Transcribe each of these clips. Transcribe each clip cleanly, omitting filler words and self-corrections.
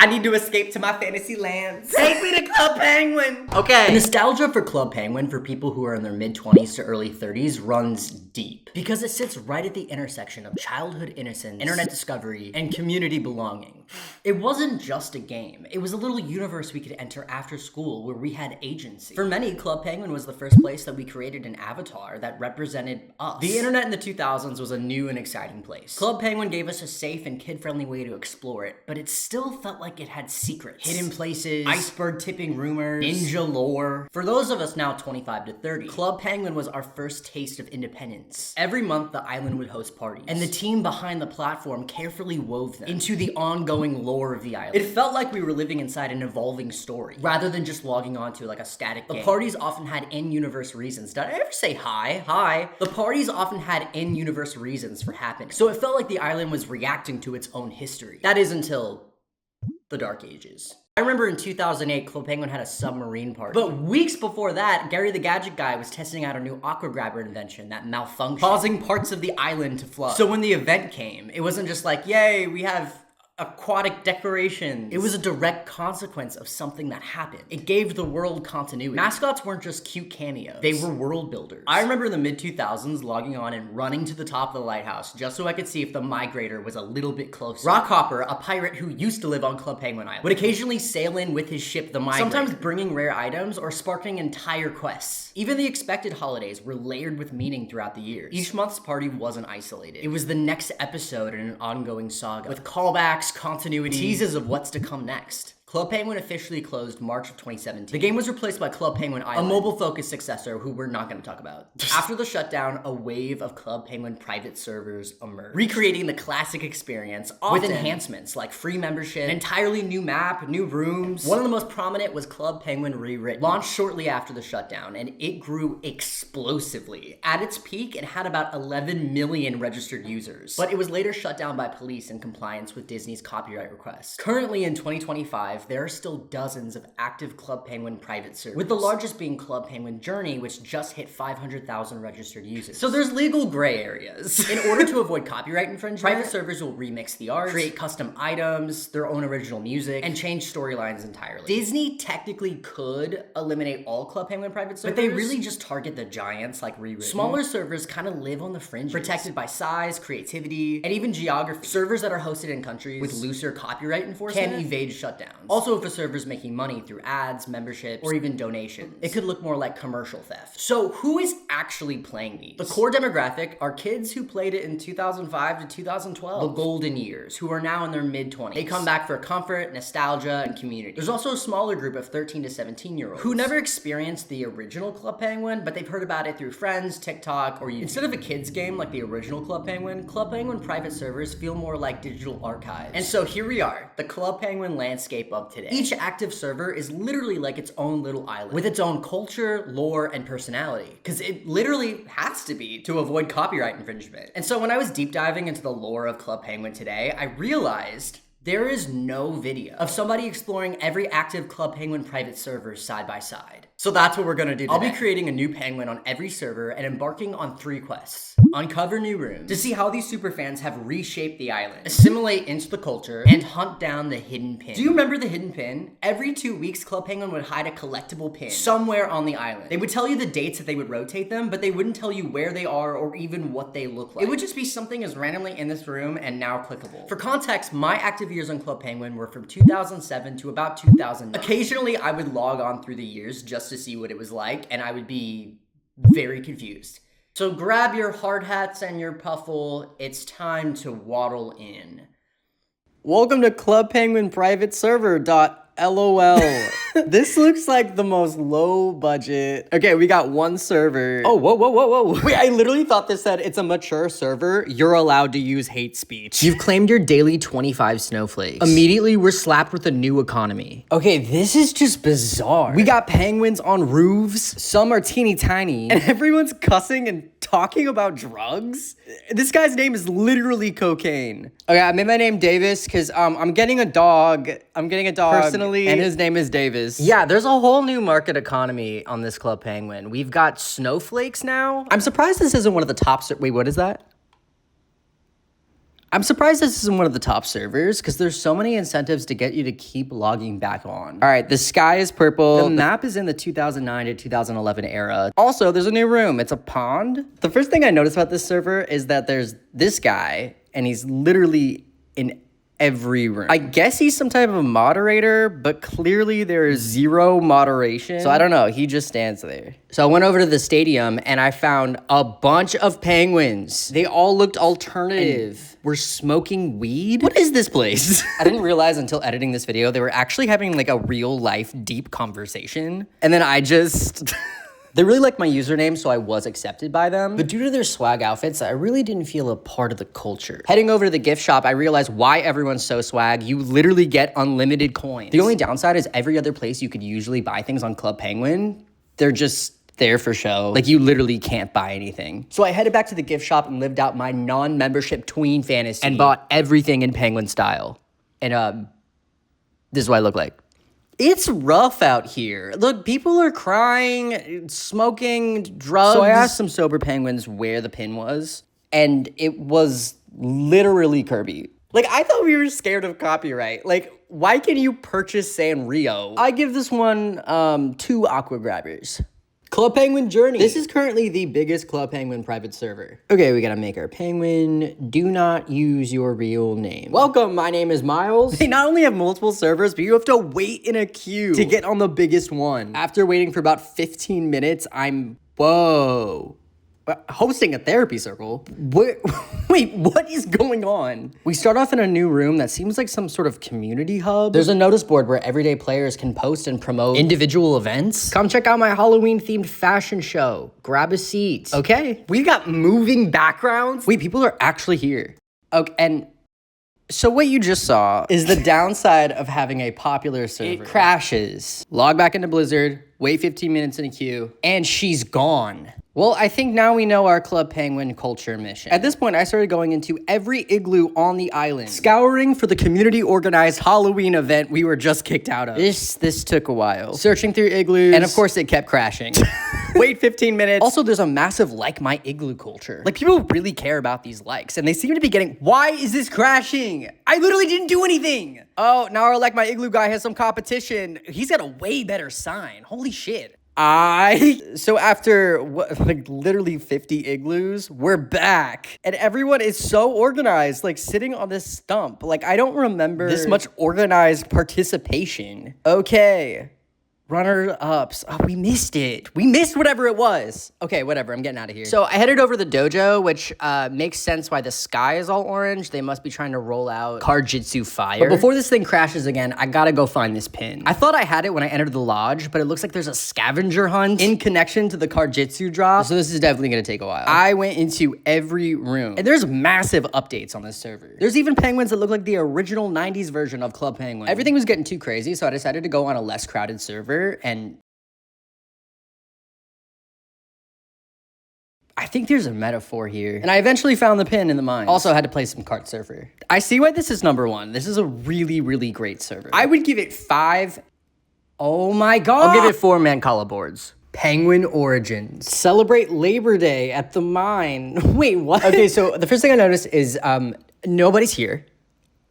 I need to escape to my fantasy lands. Take me to Club Penguin. Okay. The nostalgia for Club Penguin for people who are in their mid-20s to early 30s runs deep because it sits right at the intersection of childhood innocence, internet discovery, and community belonging. It wasn't just a game. It was a little universe we could enter after school where we had agency. For many, Club Penguin was the first place that we created an avatar that represented us. The internet in the 2000s was a new and exciting place. Club Penguin gave us a safe and kid-friendly way to explore it, but it still felt like it had secrets. Hidden places, iceberg tipping rumors, ninja lore. For those of us now 25 to 30, Club Penguin was our first taste of independence. Every month, the island would host parties, and the team behind the platform carefully wove them into the ongoing lore of the island. It felt like we were living inside an evolving story, rather than just logging onto like a static game. The parties often had in-universe reasons. Did I ever say hi? Hi. The parties often had in-universe reasons for happening. So it felt like the island was reacting to its own history. That is until the Dark Ages. I remember in 2008, Club Penguin had a submarine party. But weeks before that, Gary the Gadget Guy was testing out a new aqua grabber invention that malfunctioned, causing parts of the island to flood. So when the event came, it wasn't just like, yay, we have aquatic decorations. It was a direct consequence of something that happened. It gave the world continuity. Mascots weren't just cute cameos. They were world builders. I remember in the mid-2000s logging on and running to the top of the lighthouse just so I could see if the migrator was a little bit closer. Rockhopper, a pirate who used to live on Club Penguin Island, would occasionally sail in with his ship, the migrator, sometimes bringing rare items or sparking entire quests. Even the expected holidays were layered with meaning throughout the years. Each month's party wasn't isolated. It was the next episode in an ongoing saga, with callbacks, continuity, teases of what's to come next. Club Penguin officially closed March of 2017. The game was replaced by Club Penguin Island, a mobile-focused successor who we're not going to talk about. After the shutdown, a wave of Club Penguin private servers emerged, recreating the classic experience with enhancements like free membership, an entirely new map, new rooms. One of the most prominent was Club Penguin Rewritten, launched shortly after the shutdown, and it grew explosively. At its peak, it had about 11 million registered users, but it was later shut down by police in compliance with Disney's copyright requests. Currently in 2025, there are still dozens of active Club Penguin private servers, with the largest being Club Penguin Journey, which just hit 500,000 registered users. So there's legal gray areas. In order to avoid copyright infringement, private servers will remix the art, create custom items, their own original music, and change storylines entirely. Disney technically could eliminate all Club Penguin private servers, but they really just target the giants like Rewritten. Smaller servers kind of live on the fringes, protected by size, creativity, and even geography. Servers that are hosted in countries with looser copyright enforcement can evade shutdowns. Also, if a server's making money through ads, memberships, or even donations, it could look more like commercial theft. So who is actually playing these? The core demographic are kids who played it in 2005 to 2012, the golden years, who are now in their mid-20s. They come back for comfort, nostalgia, and community. There's also a smaller group of 13 to 17-year-olds who never experienced the original Club Penguin, but they've heard about it through friends, TikTok, or YouTube. Instead of a kids game like the original Club Penguin private servers feel more like digital archives. And so here we are, the Club Penguin landscape of today. Each active server is literally like its own little island, with its own culture, lore, and personality, because it literally has to be to avoid copyright infringement. And so when I was deep diving into the lore of Club Penguin today, I realized there is no video of somebody exploring every active Club Penguin private server side by side. So that's what we're gonna do today. I'll be creating a new penguin on every server and embarking on 3 quests. Uncover new rooms to see how these superfans have reshaped the island, assimilate into the culture, and hunt down the hidden pin. Do you remember the hidden pin? Every 2 weeks, Club Penguin would hide a collectible pin somewhere on the island. They would tell you the dates that they would rotate them, but they wouldn't tell you where they are or even what they look like. It would just be something as randomly in this room and now clickable. For context, my active years on Club Penguin were from 2007 to about 2009. Occasionally, I would log on through the years just to see what it was like, and I would be very confused. So grab your hard hats and your puffle. It's time to waddle in. Welcome to Club Penguin Private Server. LOL. This looks like the most low budget. Okay, we got 1 server. Oh, whoa. Wait, I literally thought this said it's a mature server. You're allowed to use hate speech. You've claimed your daily 25 snowflakes. Immediately, we're slapped with a new economy. Okay, this is just bizarre. We got penguins on roofs. Some are teeny tiny. And everyone's cussing and talking about drugs? This guy's name is literally cocaine. Okay, I made my name Davis because I'm getting a dog. Personally, and his name is Davis. Yeah, there's a whole new market economy on this Club Penguin. We've got snowflakes now. I'm surprised this isn't one of the top. Wait, what is that? I'm surprised this isn't one of the top servers because there's so many incentives to get you to keep logging back on. All right, the sky is purple. The map is in the 2009 to 2011 era. Also, there's a new room. It's a pond. The first thing I noticed about this server is that there's this guy and he's literally in every room. I guess he's some type of a moderator, but clearly there is zero moderation. So I don't know, he just stands there. So I went over to the stadium and I found a bunch of penguins. They all looked alternative. We're smoking weed? What is this place? I didn't realize until editing this video, they were actually having like a real life deep conversation. And then I just... They really liked my username, so I was accepted by them. But due to their swag outfits, I really didn't feel a part of the culture. Heading over to the gift shop, I realized why everyone's so swag. You literally get unlimited coins. The only downside is every other place you could usually buy things on Club Penguin, they're just there for show. Like, you literally can't buy anything. So I headed back to the gift shop and lived out my non-membership tween fantasy and bought everything in penguin style. And, this is what I look like. It's rough out here. Look, people are crying, smoking, drugs. So I asked some sober penguins where the pin was, and it was literally Kirby. Like, I thought we were scared of copyright. Like, why can you purchase Sanrio? I give this one 2 aqua grabbers. Club Penguin Journey. This is currently the biggest Club Penguin private server. Okay, we gotta make our penguin. Do not use your real name. Welcome, my name is Miles. They not only have multiple servers, but you have to wait in a queue to get on the biggest one. After waiting for about 15 minutes, whoa. Hosting a therapy circle? Wait, what is going on? We start off in a new room that seems like some sort of community hub. There's a notice board where everyday players can post and promote individual events. Come check out my Halloween themed fashion show. Grab a seat. Okay. We got moving backgrounds. Wait, people are actually here. Okay, and so what you just saw is the downside of having a popular server. It crashes. Log back into Blizzard, wait 15 minutes in a queue, and she's gone. Well, I think now we know our Club Penguin culture mission. At this point, I started going into every igloo on the island, scouring for the community-organized Halloween event we were just kicked out of. This took a while. Searching through igloos, and of course it kept crashing. Wait 15 minutes. Also, there's a massive like my igloo culture. Like, people really care about these likes, and they seem to be getting, why is this crashing? I literally didn't do anything. Oh, now our like my igloo guy has some competition. He's got a way better sign. Holy shit. So after like literally 50 igloos, we're back. And everyone is so organized, like sitting on this stump. Like, I don't remember this much organized participation. Okay. Runner-ups. Oh, we missed it. We missed whatever it was. Okay, whatever. I'm getting out of here. So I headed over to the dojo, which makes sense why the sky is all orange. They must be trying to roll out Card-Jitsu Fire. But before this thing crashes again, I gotta go find this pin. I thought I had it when I entered the lodge, but it looks like there's a scavenger hunt in connection to the Card-Jitsu drop. So this is definitely gonna take a while. I went into every room, and there's massive updates on this server. There's even penguins that look like the original 90s version of Club Penguin. Everything was getting too crazy, so I decided to go on a less crowded server. And I think there's a metaphor here. And I eventually found the pin in the mines. Also had to play some Kart Surfer. I see why this is #1. This is a really, really great server. I would give it 5. Oh my god. I'll give it 4 Mancala boards. Penguin Origins. Celebrate Labor Day at the mine. Wait, what? Okay, so the first thing I noticed is nobody's here.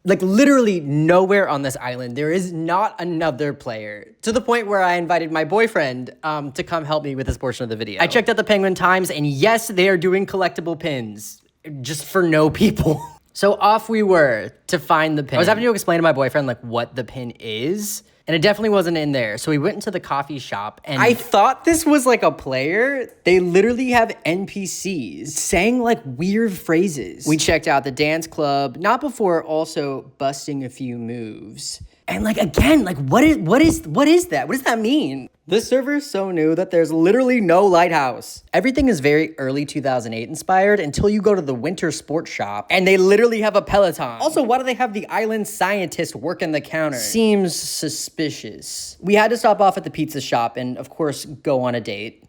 Like, literally nowhere on this island. There is not another player. To the point where I invited my boyfriend to come help me with this portion of the video. I checked out the Penguin Times, and yes, they are doing collectible pins. Just for no people. So off we were to find the pin. I was having to explain to my boyfriend, like, what the pin is. And it definitely wasn't in there. So we went into the coffee shop, and I thought this was like a player. They literally have NPCs saying like weird phrases. We checked out the dance club, not before also busting a few moves. And like, again, like what is that? What does that mean? This server is so new that there's literally no lighthouse. Everything is very early 2008 inspired until you go to the winter sports shop and they literally have a Peloton. Also, why do they have the island scientist working the counter? Seems suspicious. We had to stop off at the pizza shop and of course go on a date.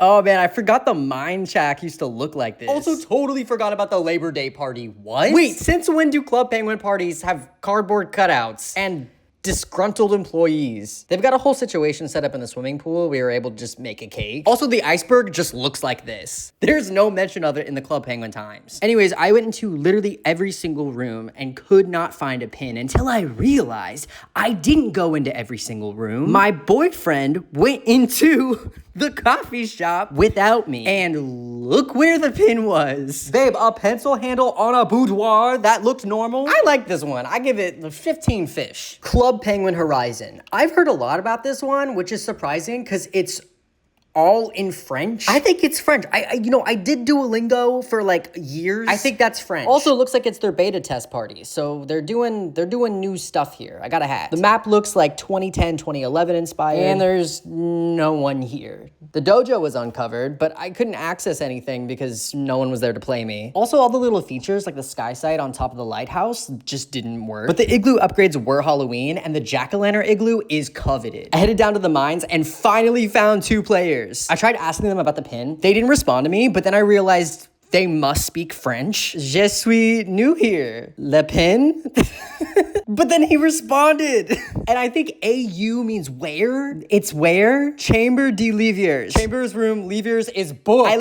Oh man, I forgot the mine shack used to look like this. Also totally forgot about the Labor Day party. What? Wait, since when do Club Penguin parties have cardboard cutouts? And disgruntled employees. They've got a whole situation set up in the swimming pool. We were able to just make a cake. Also, the iceberg just looks like this. There's no mention of it in the Club Penguin Times. Anyways, I went into literally every single room and could not find a pin until I realized I didn't go into every single room. My boyfriend went into the coffee shop without me. And look where the pin was. Babe, a pencil handle on a boudoir? That looked normal? I like this one. I give it the 15 fish. Club Penguin Horizon. I've heard a lot about this one, which is surprising because it's all in French. I think it's French. I did Duolingo for like years. I think that's French. Also, it looks like it's their beta test party. So they're doing new stuff here. I got a hat. The map looks like 2010, 2011 inspired. And there's no one here. The dojo was uncovered, but I couldn't access anything because no one was there to play me. Also, all the little features like the sky sight on top of the lighthouse just didn't work. But the igloo upgrades were Halloween, and the jack-o'-lantern igloo is coveted. I headed down to the mines and finally found 2 players. I tried asking them about the pin. They didn't respond to me, but then I realized they must speak French. Je suis new here. Le pin? But then he responded. And I think AU means where? It's where? Chamber de Livres. Chamber's room, Livres is books. I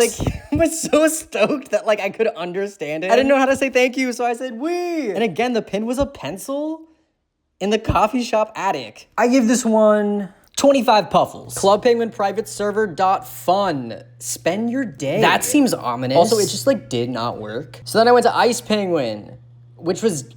was so stoked that I could understand it. I didn't know how to say thank you, so I said oui. And again, the pin was a pencil in the coffee shop attic. I give this one 25 puffles. Club Penguin private server.fun. Spend your day. That seems ominous. Also, it just did not work. So then I went to Ice Penguin, which was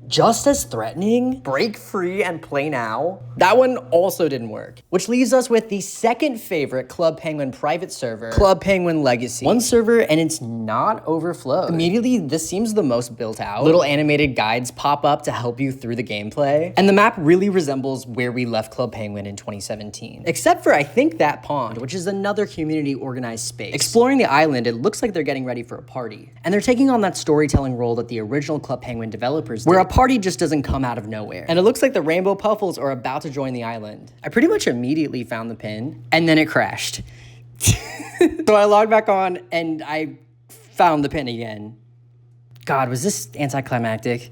just as threatening. Break free and play now. That one also didn't work. Which leaves us with the second favorite Club Penguin private server, Club Penguin Legacy. One server and it's not overflowed. Immediately, this seems the most built out. Little animated guides pop up to help you through the gameplay. And the map really resembles where we left Club Penguin in 2017. Except for, I think, that pond, which is another community organized space. Exploring the island, it looks like they're getting ready for a party. And they're taking on that storytelling role that the original Club Penguin developers did, where a party just doesn't come out of nowhere. And it looks like the Rainbow Puffles are about to join the island. I pretty much immediately found the pin, and then it crashed. So I logged back on, and I found the pin again. God, was this anticlimactic?